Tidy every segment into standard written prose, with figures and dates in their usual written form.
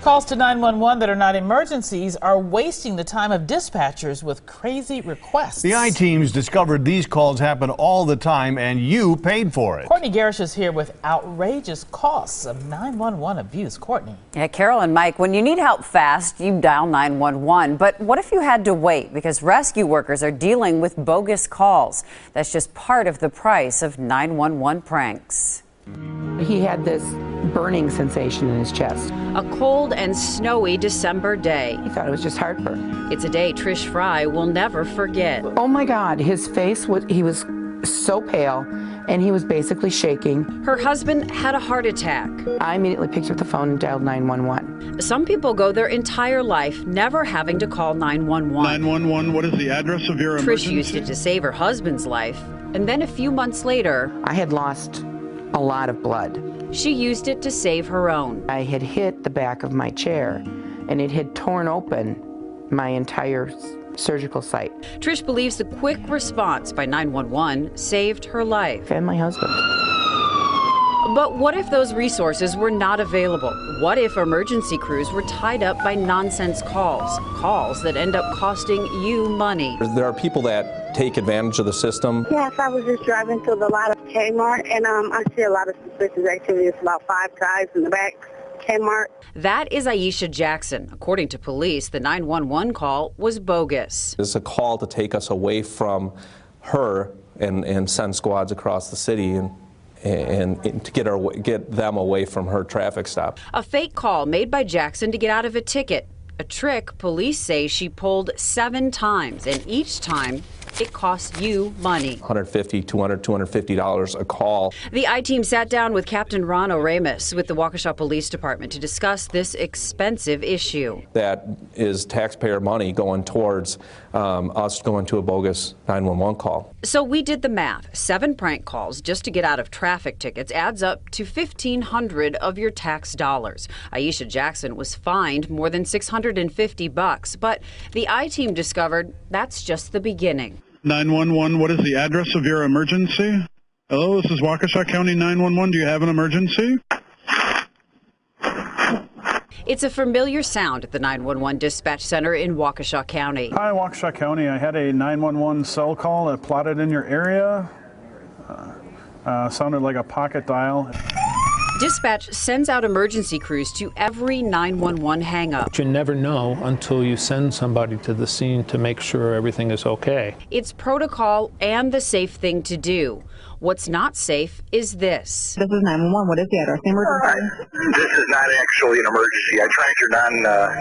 Calls to 911 that are not emergencies are wasting the time of dispatchers with crazy requests. The I-teams discovered these calls happen all the time, and you paid for it. Courtny Gerrish is here with outrageous costs of 911 abuse. Courtney. Yeah, Carol and Mike, when you need help fast, you dial 911. But what if you had to wait? Because rescue workers are dealing with bogus calls. That's just part of the price of 911 pranks. He had this burning sensation in his chest. A cold and snowy December day. He thought it was just heartburn. It's a day Trish Fry will never forget. Oh my God, his face he was so pale and he was basically shaking. Her husband had a heart attack. I immediately picked up the phone and dialed 911. Some people go their entire life never having to call 911. 911, what is the address of your emergency? Trish used it to save her husband's life, and then a few months later, I had lost a lot of blood. she used it to save her own. I had hit the back of my chair and it had torn open my entire surgical site. Trish believes the quick response by 911 saved her life. And my husband. But what if those resources were not available? What if emergency crews were tied up by nonsense calls? Calls that end up costing you money. There are people that take advantage of the system. Yes, I was just driving through the lot of Kmart, and I see a lot of suspicious activity. It's about 5 guys in the back Kmart. That is Aisha Jackson. According to police, the 911 call was bogus. It's a call to take us away from her and send squads across the city and to get them away from her traffic stop. A fake call made by Jackson to get out of a ticket. A trick police say she pulled 7 times, and each time it cost you money. $150, $200, $250 a call. The I-team sat down with Captain Ron Oramus with the Waukesha Police Department to discuss this expensive issue. That is taxpayer money going towards us going to a bogus 911 call. So we did the math. 7 prank calls just to get out of traffic tickets adds up to $1,500 of your tax dollars. Aisha Jackson was fined more than $650, but the I-team discovered that's just the beginning. 911, what is the address of your emergency? Hello, this is Waukesha County 911. Do you have an emergency? It's a familiar sound at the 911 dispatch center in Waukesha County. Hi, Waukesha County. I had a 911 cell call that plotted in your area. Sounded like a pocket dial. Dispatch sends out emergency crews to every 911 hang-up. You never know until you send somebody to the scene to make sure everything is okay. It's protocol and the safe thing to do. What's not safe is this. This is 911. What is the address? Emergency. This is not actually an emergency. I tried your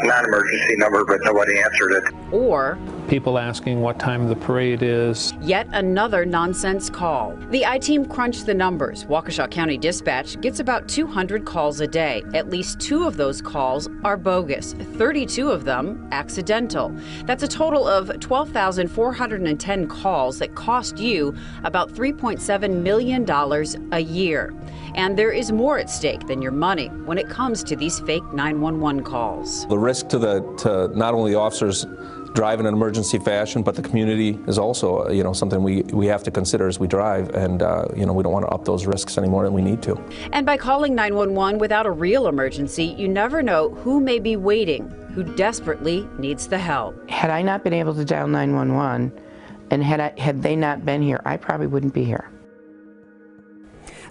non-emergency number, but nobody answered it. Or people asking what time the parade is. Yet another nonsense call. The I-team crunched the numbers. Waukesha County Dispatch gets about 200 calls a day. At least 2 of those calls are bogus, 32 of them accidental. That's a total of 12,410 calls that cost you about $3.7 million a year. And there is more at stake than your money when it comes to these fake 911 calls. The risk to not only the officers drive in an emergency fashion, but the community is also, something we have to consider as we drive, and we don't want to up those risks any more than we need to. And by calling 911 without a real emergency, you never know who may be waiting, who desperately needs the help. Had I not been able to dial 911 and had they not been here, I probably wouldn't be here.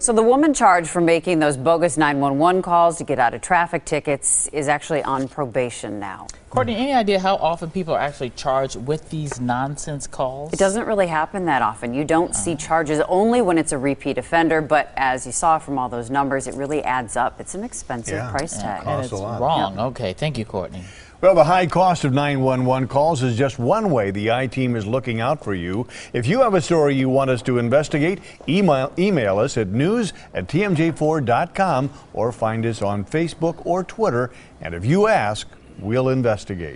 So the woman charged for making those bogus 911 calls to get out of traffic tickets is actually on probation now. Courtney, any idea how often people are actually charged with these nonsense calls? It doesn't really happen that often. You don't see charges only when it's a repeat offender, but as you saw from all those numbers, it really adds up. It's an expensive price tag. And it's wrong. Okay, thank you, Courtney. Well, the high cost of 911 calls is just one way the I-team is looking out for you. If you have a story you want us to investigate, email us at news@tmj4.com or find us on Facebook or Twitter. And if you ask, we'll investigate.